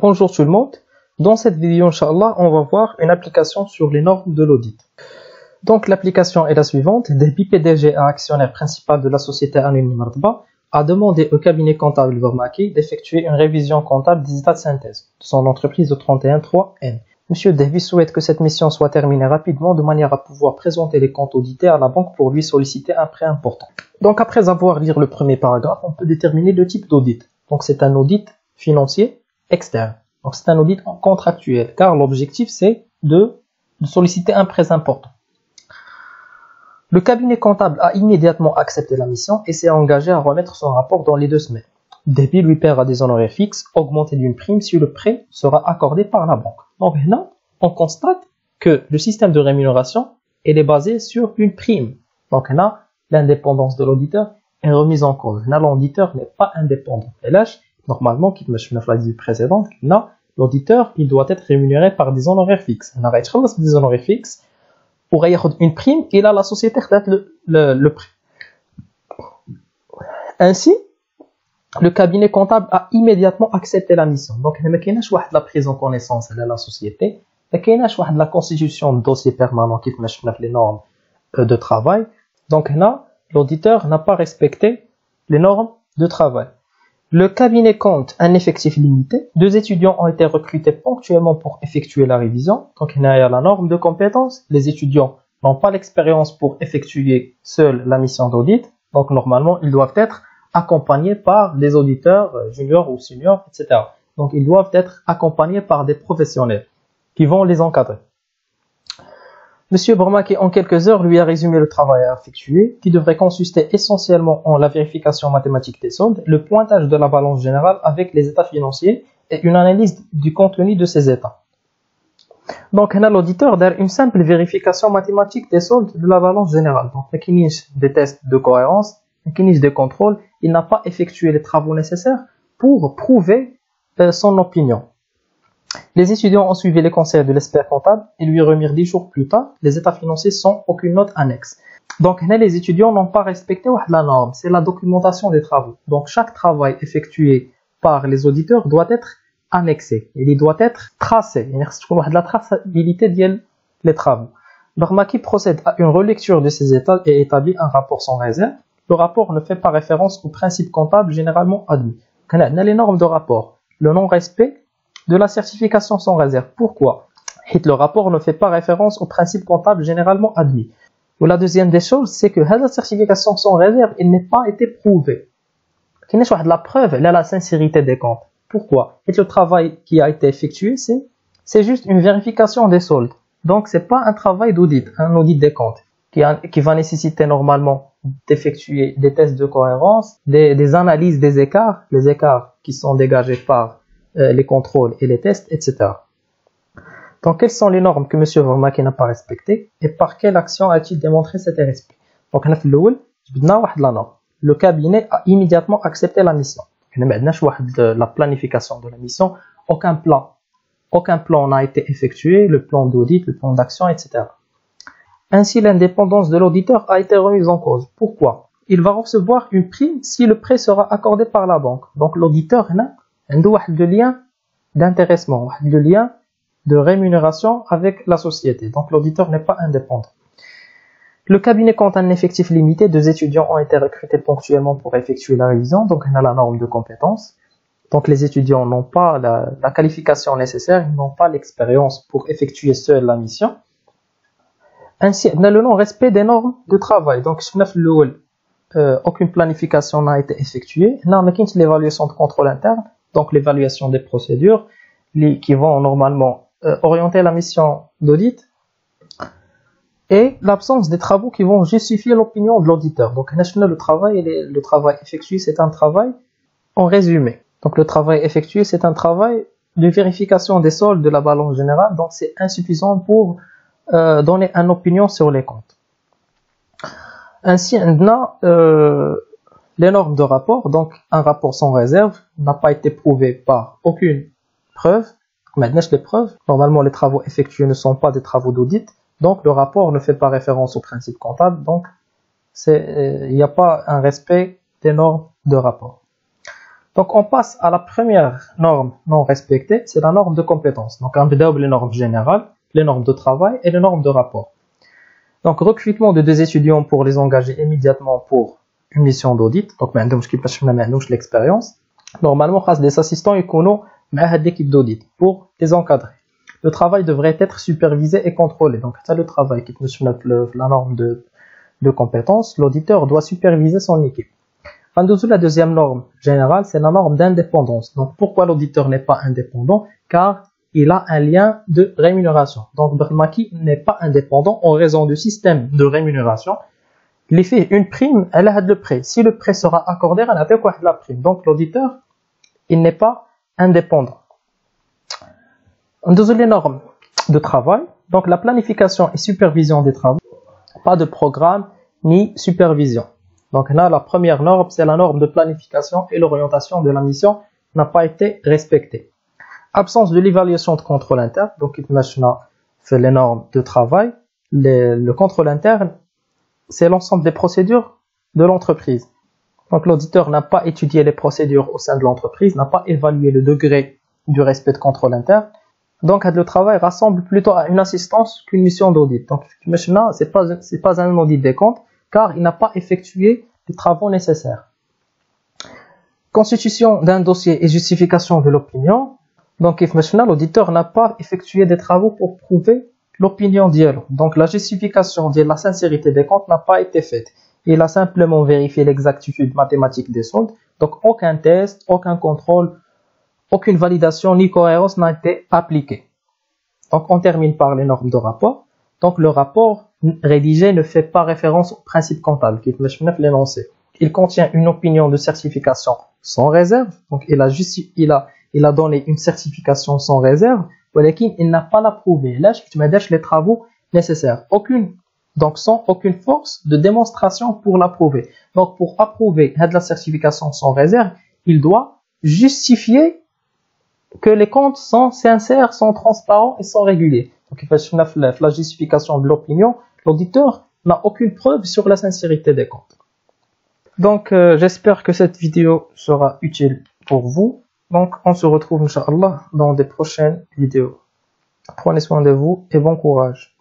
Bonjour tout le monde, dans cette vidéo, Inch'Allah, on va voir une application sur les normes de l'audit. Donc l'application est la suivante. Dehbi PDG, actionnaire principal de la société anonyme Martba, a demandé au cabinet comptable Vermaki d'effectuer une révision comptable des états de synthèse de son entreprise de 31.3N. Monsieur Dehbi souhaite que cette mission soit terminée rapidement de manière à pouvoir présenter les comptes audités à la banque pour lui solliciter un prêt important. Donc après avoir lu le premier paragraphe, on peut déterminer le type d'audit. Donc c'est un audit financier externe. Donc c'est un audit contractuel car l'objectif c'est de solliciter un prêt important. Le cabinet comptable a immédiatement accepté la mission et s'est engagé à remettre son rapport dans les 2 semaines. Dehbi lui paiera des honoraires fixes augmentés d'une prime si le prêt sera accordé par la banque. Donc là, on constate que le système de rémunération est basé sur une prime. Donc là, l'indépendance de l'auditeur est remise en cause. Là, l'auditeur n'est pas indépendant. Et là, normalement, qui me suis la vidéo précédente, là, l'auditeur, il doit être rémunéré par des honoraires fixes. On arrête des honoraires fixes pour avoir une prime, et là, la société date le prix. Ainsi, le cabinet comptable a immédiatement accepté la mission. Donc, il n'y a pas de la prise en connaissance de la société, il n'y a pas de la constitution de dossier permanent qui met les normes de travail. Donc là, l'auditeur n'a pas respecté les normes de travail. Le cabinet compte un effectif limité. 2 étudiants ont été recrutés ponctuellement pour effectuer la révision. Donc, il y a la norme de compétence. Les étudiants n'ont pas l'expérience pour effectuer seuls la mission d'audit. Donc, normalement, ils doivent être accompagnés par des auditeurs juniors ou seniors, etc. Donc, ils doivent être accompagnés par des professionnels qui vont les encadrer. Monsieur Vermaki, en quelques heures, lui a résumé le travail à effectuer, qui devrait consister essentiellement en la vérification mathématique des soldes, le pointage de la balance générale avec les états financiers et une analyse du contenu de ces états. Donc, l'auditeur a une simple vérification mathématique des soldes de la balance générale. Donc, il y a des tests de cohérence, il y a des contrôles, il n'a pas effectué les travaux nécessaires pour prouver son opinion. Les étudiants ont suivi les conseils de l'expert comptable et lui remirent 10 jours plus tard les états financiers sans aucune note annexe. Donc là, les étudiants n'ont pas respecté la norme, c'est la documentation des travaux. Donc chaque travail effectué par les auditeurs doit être annexé, il doit être tracé. Il y a la traçabilité des travaux. Vermaki procède à une relecture de ces états et établit un rapport sans réserve. Le rapport ne fait pas référence aux principes comptables généralement admis. On a les normes de rapport, le non-respect de la certification sans réserve. Pourquoi? Le rapport ne fait pas référence aux principes comptables généralement admis. Ou la deuxième des choses, c'est que la certification sans réserve, elle n'est pas été prouvée. Il n'y a pas de la preuve, elle a la sincérité des comptes. Pourquoi? Et le travail qui a été effectué, c'est juste une vérification des soldes. Donc, c'est pas un travail d'audit, un audit des comptes, qui va nécessiter normalement d'effectuer des tests de cohérence, des analyses des écarts, les écarts qui sont dégagés par les contrôles et les tests, etc. Donc, quelles sont les normes que M. Vermaki n'a pas respectées et par quelle action a-t-il démontré cet irrespect? Donc, le cabinet a immédiatement accepté la mission. La planification de la mission, aucun plan n'a été effectué, le plan d'audit, le plan d'action, etc. Ainsi, l'indépendance de l'auditeur a été remise en cause. Pourquoi? Il va recevoir une prime si le prêt sera accordé par la banque. Donc, l'auditeur a un lien d'intéressement, un lien de rémunération avec la société. Donc, l'auditeur n'est pas indépendant. Le cabinet compte un effectif limité. 2 étudiants ont été recrutés ponctuellement pour effectuer la révision. Donc, on a la norme de compétence. Donc, les étudiants n'ont pas la qualification nécessaire, ils n'ont pas l'expérience pour effectuer seuls la mission. Ainsi, on a le non-respect des normes de travail. Donc, aucune planification n'a été effectuée. On a l'évaluation de contrôle interne, donc l'évaluation des procédures qui vont normalement orienter la mission d'audit, et l'absence des travaux qui vont justifier l'opinion de l'auditeur. Donc, le travail effectué, c'est un travail en résumé. Donc, le travail effectué, c'est un travail de vérification des soldes de la balance générale. Donc, c'est insuffisant pour donner une opinion sur les comptes. Ainsi, on a les normes de rapport. Donc, un rapport sans réserve n'a pas été prouvé par aucune preuve. Maintenant, les preuves. Normalement, les travaux effectués ne sont pas des travaux d'audit. Donc, le rapport ne fait pas référence au principe comptable. Donc, il n'y a pas un respect des normes de rapport. Donc, on passe à la première norme non respectée, c'est la norme de compétence. Donc, on a les normes générales, les normes de travail et les normes de rapport. Donc, recrutement de 2 étudiants pour les engager immédiatement pour une mission d'audit. Donc, ما عندهمش كيفاش ما عندهمش l'expérience. Normalement, خاص des assistants يكونوا مع هاد l'équipe d'audit pour les encadrer. Le travail devrait être supervisé et contrôlé. Donc, c'est le travail qui est la norme de compétence. L'auditeur doit superviser son équipe. En dessous, la deuxième norme générale, c'est la norme d'indépendance. Donc, pourquoi l'auditeur n'est pas indépendant? Car il a un lien de rémunération. Donc, Bermaki n'est pas indépendant en raison du système de rémunération. Il fait une prime, elle a le prêt. Si le prêt sera accordé, elle a fait quoi la prime. Donc, l'auditeur, il n'est pas indépendant. En dessous, les normes de travail. Donc, la planification et supervision des travaux. Pas de programme ni supervision. Donc là, la première norme, c'est la norme de planification et l'orientation de la mission n'a pas été respectée. Absence de l'évaluation de contrôle interne. Donc, maintenant, fait les normes de travail. Le contrôle interne, c'est l'ensemble des procédures de l'entreprise. Donc, l'auditeur n'a pas étudié les procédures au sein de l'entreprise, n'a pas évalué le degré du respect de contrôle interne. Donc, le travail rassemble plutôt à une assistance qu'une mission d'audit. Donc, maintenant, c'est pas un audit des comptes, car il n'a pas effectué les travaux nécessaires. Constitution d'un dossier et justification de l'opinion. Donc, maintenant, l'auditeur n'a pas effectué des travaux pour prouver l'opinion d'hier. Donc, la justification de la sincérité des comptes n'a pas été faite. Il a simplement vérifié l'exactitude mathématique des soldes. Donc, aucun test, aucun contrôle, aucune validation ni cohérence n'a été appliquée. Donc, on termine par les normes de rapport. Donc, le rapport rédigé ne fait pas référence au principe comptable qui est l'énoncé. Il contient une opinion de certification sans réserve. Donc, il a donné une certification sans réserve, mais il n'a pas l'approuvé. Là, je me dis les travaux nécessaires. Donc, sans aucune force de démonstration pour l'approuver. Donc, pour approuver la certification sans réserve, il doit justifier que les comptes sont sincères, sont transparents et sont réguliers. Donc, la justification de l'opinion, l'auditeur n'a aucune preuve sur la sincérité des comptes. Donc, j'espère que cette vidéo sera utile pour vous. Donc, on se retrouve, Inch'Allah, dans des prochaines vidéos. Prenez soin de vous et bon courage.